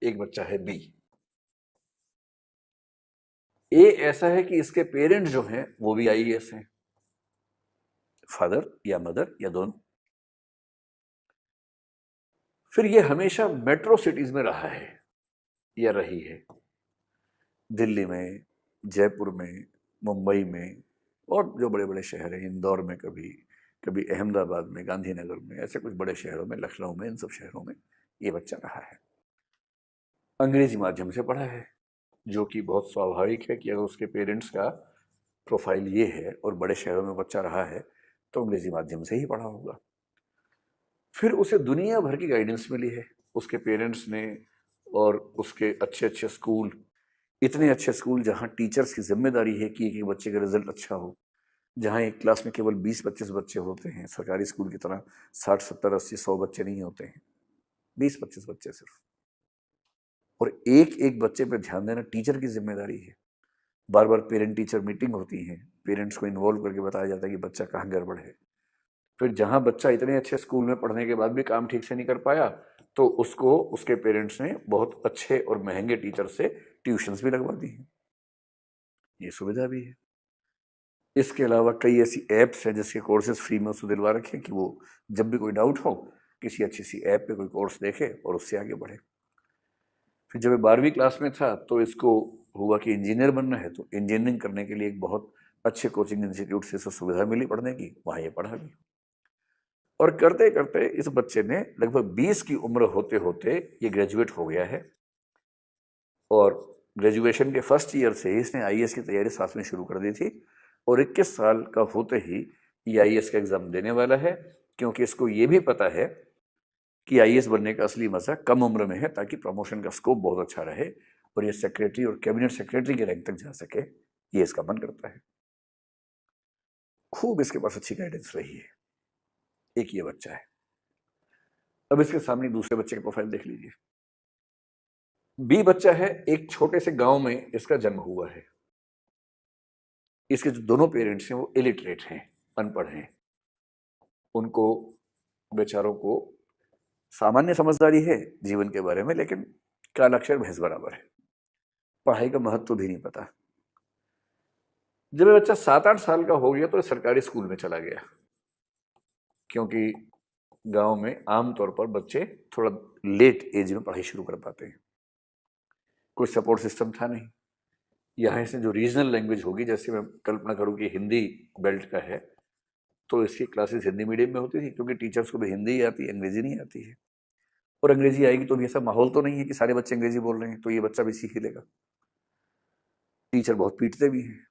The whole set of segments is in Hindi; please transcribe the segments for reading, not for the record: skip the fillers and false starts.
एक बच्चा है बी। ए ऐसा है कि इसके पेरेंट्स जो हैं वो भी आईएएस हैं, फादर या मदर या दोनों। फिर ये हमेशा मेट्रो सिटीज में रहा है या रही है, दिल्ली में, जयपुर में, मुंबई में, और जो बड़े बड़े शहर हैं, इंदौर में, कभी कभी अहमदाबाद में, गांधीनगर में, ऐसे कुछ बड़े शहरों में, लखनऊ में, इन सब शहरों में ये बच्चा रहा है। अंग्रेजी माध्यम से पढ़ा है, जो कि बहुत स्वाभाविक है कि अगर उसके पेरेंट्स का प्रोफाइल ये है और बड़े शहरों में बच्चा रहा है तो अंग्रेजी माध्यम से ही पढ़ा होगा। फिर उसे दुनिया भर की गाइडेंस मिली है उसके पेरेंट्स ने, और उसके अच्छे अच्छे स्कूल, इतने अच्छे स्कूल जहाँ टीचर्स की जिम्मेदारी है कि एक एक बच्चे का रिजल्ट अच्छा हो, जहाँ एक क्लास में केवल 20-25 बच्चे होते हैं, सरकारी स्कूल की तरह 60-70-80-100 बच्चे नहीं होते हैं, 20-25 बच्चे सिर्फ, और एक एक बच्चे पर ध्यान देना टीचर की जिम्मेदारी है। बार बार पेरेंट टीचर मीटिंग होती है, पेरेंट्स को इन्वॉल्व करके बताया जाता है कि बच्चा कहाँ गड़बड़ है। फिर जहाँ बच्चा इतने अच्छे स्कूल में पढ़ने के बाद भी काम ठीक से नहीं कर पाया तो उसको उसके पेरेंट्स ने बहुत अच्छे और महंगे टीचर से ट्यूशन्स भी लगवा दी हैं, ये सुविधा भी है। इसके अलावा कई ऐसी ऐप्स हैं जिसके कोर्सेज फ्री में उसको दिलवा रखे कि वो जब भी कोई डाउट हो किसी अच्छी सी ऐप पे कोई कोर्स देखे और उससे आगे बढ़े। फिर जब 12वीं क्लास में था तो इसको हुआ कि इंजीनियर बनना है, तो इंजीनियरिंग करने के लिए एक बहुत अच्छे कोचिंग इंस्टीट्यूट से इसे सुविधा मिली पढ़ने की, वहाँ ये पढ़ा भी। और करते करते इस बच्चे ने लगभग 20 की उम्र होते होते ये ग्रेजुएट हो गया है, और ग्रेजुएशन के फर्स्ट ईयर से ही इसने आईएएस की तैयारी साथ में शुरू कर दी थी, और 21 साल का होते ही ये आईएएस का एग्जाम देने वाला है, क्योंकि इसको ये भी पता है कि आईएएस बनने का असली मजा कम उम्र में है, ताकि प्रमोशन का स्कोप बहुत अच्छा रहे और ये सेक्रेटरी और कैबिनेट सेक्रेटरी के रैंक तक जा सके, ये इसका मन करता है। खूब इसके पास अच्छी गाइडेंस रही है। एक ये बच्चा है। अब इसके सामने दूसरे बच्चे का प्रोफाइल देख लीजिए। बी बच्चा है, एक छोटे से गांव में इसका जन्म हुआ है। इसके जो दोनों पेरेंट्स हैं वो इलिटरेट हैं, अनपढ़ हैं। उनको बेचारों को सामान्य समझदारी है जीवन के बारे में, लेकिन कालाक्षर भैंस बराबर है, पढ़ाई का महत्व भी नहीं पता। जब ये बच्चा 7-8 साल का हो गया तो सरकारी स्कूल में चला गया, क्योंकि गांव में आमतौर पर बच्चे थोड़ा लेट एज में पढ़ाई शुरू कर पाते हैं, कोई सपोर्ट सिस्टम था नहीं। यहाँ से जो रीजनल लैंग्वेज होगी, जैसे मैं कल्पना करूँ कि हिंदी बेल्ट का है तो इसकी क्लासेस हिंदी मीडियम में होती थी, क्योंकि टीचर्स को भी हिंदी ही आती है, अंग्रेजी नहीं आती है। और अंग्रेजी आएगी तो भी ऐसा माहौल तो नहीं है कि सारे बच्चे अंग्रेजी बोल रहे हैं, तो ये बच्चा भी सीख ही लेगा। टीचर बहुत पीटते भी हैं,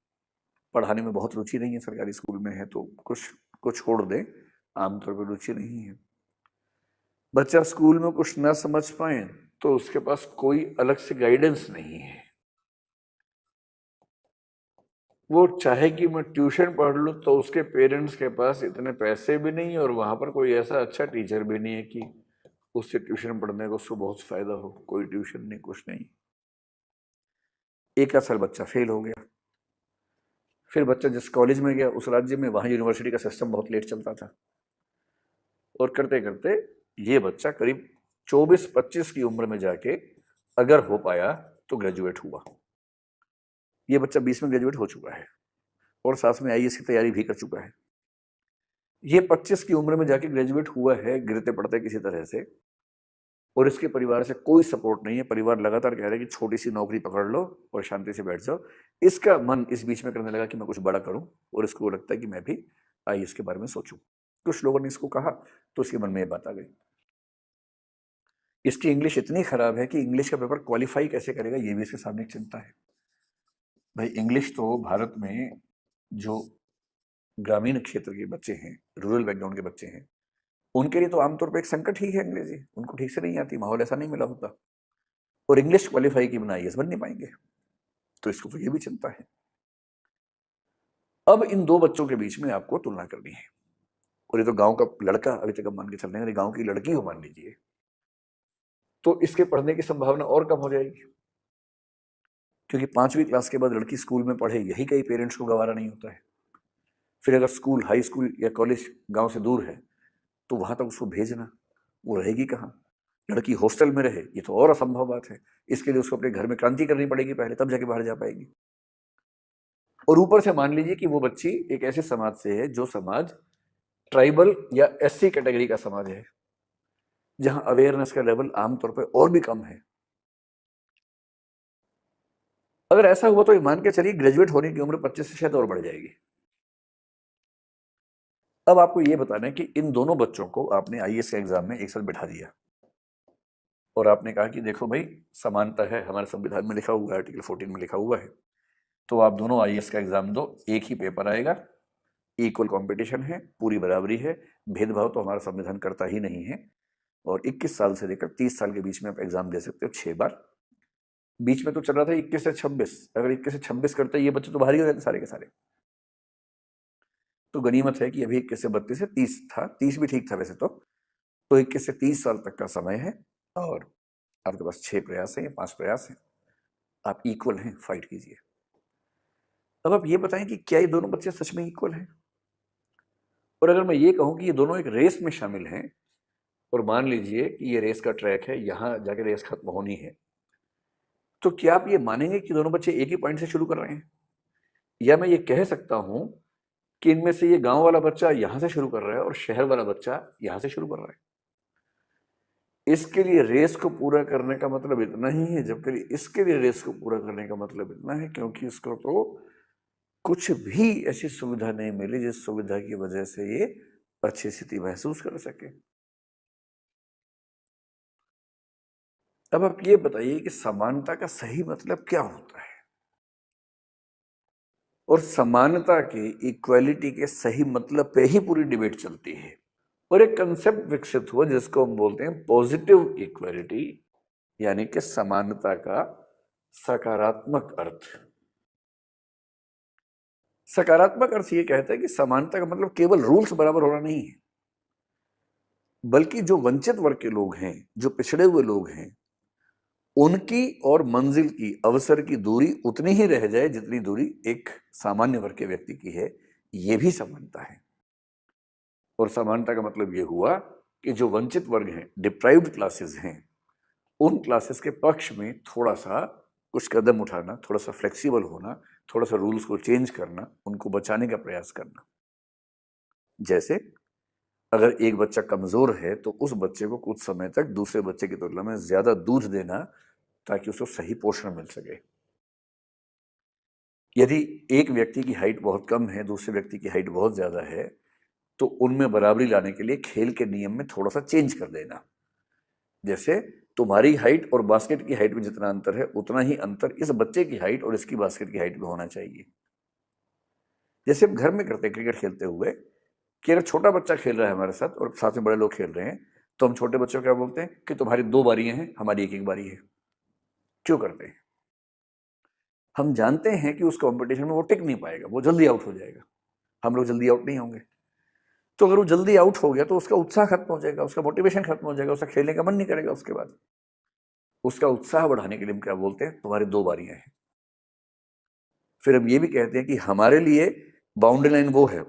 पढ़ाने में बहुत रुचि नहीं है, सरकारी स्कूल में है तो कुछ कुछ छोड़ दें, आमतौर पर रुचि नहीं है। बच्चा स्कूल में कुछ ना समझ पाए तो उसके पास कोई अलग से गाइडेंस नहीं है। वो चाहे कि मैं ट्यूशन पढ़ लूँ तो उसके पेरेंट्स के पास इतने पैसे भी नहीं, और वहाँ पर कोई ऐसा अच्छा टीचर भी नहीं है कि उससे ट्यूशन पढ़ने को उसको बहुत फायदा हो। कोई ट्यूशन नहीं, कुछ नहीं। एक साल बच्चा फेल हो गया। फिर बच्चा जिस कॉलेज में गया उस राज्य में, वहाँ यूनिवर्सिटी का सिस्टम बहुत लेट चलता था, और करते करते ये बच्चा करीब 24-25 की उम्र में जाके अगर हो पाया तो ग्रेजुएट हुआ। ये बच्चा 20 में ग्रेजुएट हो चुका है और साथ में आईएएस की तैयारी भी कर चुका है। ये 25 की उम्र में जाके ग्रेजुएट हुआ है गिरते पड़ते किसी तरह से, और इसके परिवार से कोई सपोर्ट नहीं है। परिवार लगातार कह रहा है कि छोटी सी नौकरी पकड़ लो और शांति से बैठ जाओ। इसका मन इस बीच में करने लगा कि मैं कुछ बड़ा करूं, और इसको लगता है कि मैं भी आईएएस के बारे में सोचूं। कुछ लोगों ने इसको कहा तो इसके मन में ये बात आ गई। इसकी इंग्लिश इतनी खराब है कि इंग्लिश का पेपर क्वालिफाई कैसे करेगा, ये भी इसके सामने एक चिंता है। भाई इंग्लिश तो भारत में जो ग्रामीण क्षेत्र के बच्चे हैं, रूरल बैकग्राउंड के बच्चे हैं, उनके लिए तो आमतौर पर एक संकट ही है अंग्रेजी। उनको ठीक से नहीं आती, माहौल ऐसा नहीं मिला होता, और इंग्लिश क्वालिफाई की बिना आईएएस बन नहीं पाएंगे, तो इसको तो ये भी चिंता है। अब इन दो बच्चों के बीच में आपको तुलना करनी है, और ये तो गांव का लड़का, अभी तक हम मान के चल रहे हैं, गांव की लड़की हो मान लीजिए, तो इसके पढ़ने की संभावना और कम हो जाएगी, क्योंकि 5वीं क्लास के बाद लड़की स्कूल में पढ़े यही कई पेरेंट्स को गवारा नहीं होता है। फिर अगर स्कूल, हाई स्कूल या कॉलेज गांव से दूर है तो वहां तक उसको भेजना, वो रहेगी कहाँ। लड़की हॉस्टल में रहे, ये तो और असंभव बात है। इसके लिए उसको अपने घर में क्रांति करनी पड़ेगी पहले, तब जाके बाहर जा पाएगी। और ऊपर से मान लीजिए कि वो बच्ची एक ऐसे समाज से है जो समाज ट्राइबल या एससी कैटेगरी का समाज है, जहां अवेयरनेस का लेवल आमतौर पर और भी कम है। अगर ऐसा हुआ तो ये मान के चलिए ग्रेजुएट होने की उम्र 25 से शायद और बढ़ जाएगी। अब आपको ये बताना है कि इन दोनों बच्चों को आपने आईएएस के एग्जाम में एक साथ बिठा दिया और आपने कहा कि देखो भाई, समानता है, हमारे संविधान में लिखा हुआ है, आर्टिकल 14 में लिखा हुआ है, तो आप दोनों आईएएस का एग्जाम दो, एक ही पेपर आएगा, इक्वल कंपटीशन है, पूरी बराबरी है, भेदभाव तो हमारा संविधान करता ही नहीं है। और 21 साल से लेकर 30 साल के बीच में आप एग्जाम दे सकते हो 6 बार। बीच में तो चल रहा था 21 से 26, अगर 21 से 26 करते ये बच्चे तो बाहर ही हो जाते सारे के सारे। तो गनीमत है कि अभी 21 से 32 से 30 था, 30 भी ठीक था वैसे तो 21 से 30 साल तक का समय है और आपके पास 6 प्रयास हैं, 5 प्रयास हैं, आप इक्वल हैं, फाइट कीजिए। अब आप ये बताएं कि क्या ये दोनों बच्चे सच में इक्वल हैं? और अगर मैं ये कहूं कि ये दोनों एक रेस में शामिल हैं और मान लीजिए कि ये रेस का ट्रैक है, यहां जाके रेस खत्म होनी है, तो क्या आप ये मानेंगे कि दोनों बच्चे एक ही पॉइंट से शुरू कर रहे हैं? या मैं ये कह सकता हूं कि इनमें से ये गांव वाला बच्चा यहां से शुरू कर रहा है और शहर वाला बच्चा यहां से शुरू कर रहा है? इसके लिए रेस को पूरा करने का मतलब इतना ही है, जबकि इसके लिए रेस को पूरा करने का मतलब इतना है क्योंकि इसको तो कुछ भी ऐसी सुविधा नहीं मिली जिस सुविधा की वजह से ये अच्छी स्थिति महसूस कर सके। अब आप ये बताइए कि समानता का सही मतलब क्या होता है और समानता के, इक्वालिटी के सही मतलब पे ही पूरी डिबेट चलती है। और एक कंसेप्ट विकसित हुआ जिसको हम बोलते हैं पॉजिटिव इक्वालिटी, यानी कि समानता का सकारात्मक अर्थ। सकारात्मक अर्थ ये कहता है कि समानता का मतलब केवल रूल्स बराबर होना नहीं है, बल्कि जो वंचित वर्ग के लोग हैं, जो पिछड़े हुए लोग हैं, उनकी और मंजिल की, अवसर की दूरी उतनी ही रह जाए जितनी दूरी एक सामान्य वर्ग के व्यक्ति की है। ये भी समानता है। और समानता का मतलब ये हुआ कि जो वंचित वर्ग हैं, डिप्राइव्ड क्लासेस हैं, उन क्लासेस के पक्ष में थोड़ा सा कुछ कदम उठाना, थोड़ा सा फ्लेक्सिबल होना, थोड़ा सा रूल्स को चेंज करना, उनको बचाने का प्रयास करना। जैसे अगर एक बच्चा कमजोर है तो उस बच्चे को कुछ समय तक दूसरे बच्चे की तुलना में ज्यादा दूध देना ताकि उसको सही पोषण मिल सके। यदि एक व्यक्ति की हाइट बहुत कम है, दूसरे व्यक्ति की हाइट बहुत ज्यादा है, तो उनमें बराबरी लाने के लिए खेल के नियम में थोड़ा सा चेंज कर देना। जैसे तुम्हारी हाइट और बास्केट की हाइट में जितना अंतर है, उतना ही अंतर इस बच्चे की हाइट और इसकी बास्केट की हाइट में होना चाहिए। जैसे हम घर में करते हैं क्रिकेट खेलते हुए, कि अगर छोटा बच्चा खेल रहा है हमारे साथ और साथ में बड़े लोग खेल रहे हैं, तो हम छोटे बच्चों को क्या बोलते हैं कि तुम्हारी 2 बारियां हैं, हमारी एक एक बारी है। क्यों करते हैं? हम जानते हैं कि उस कंपटीशन में वो टिक नहीं पाएगा, वो जल्दी आउट हो जाएगा, हम लोग जल्दी आउट नहीं होंगे। तो अगर वो जल्दी आउट हो गया तो उसका उत्साह खत्म हो जाएगा, उसका मोटिवेशन खत्म हो जाएगा, उसका खेलने का मन नहीं करेगा। उसके बाद उसका उत्साह बढ़ाने के लिए हम क्या बोलते हैं, तुम्हारी 2 बारियां हैं। फिर हम ये भी कहते हैं कि हमारे लिए बाउंड्री लाइन वो है,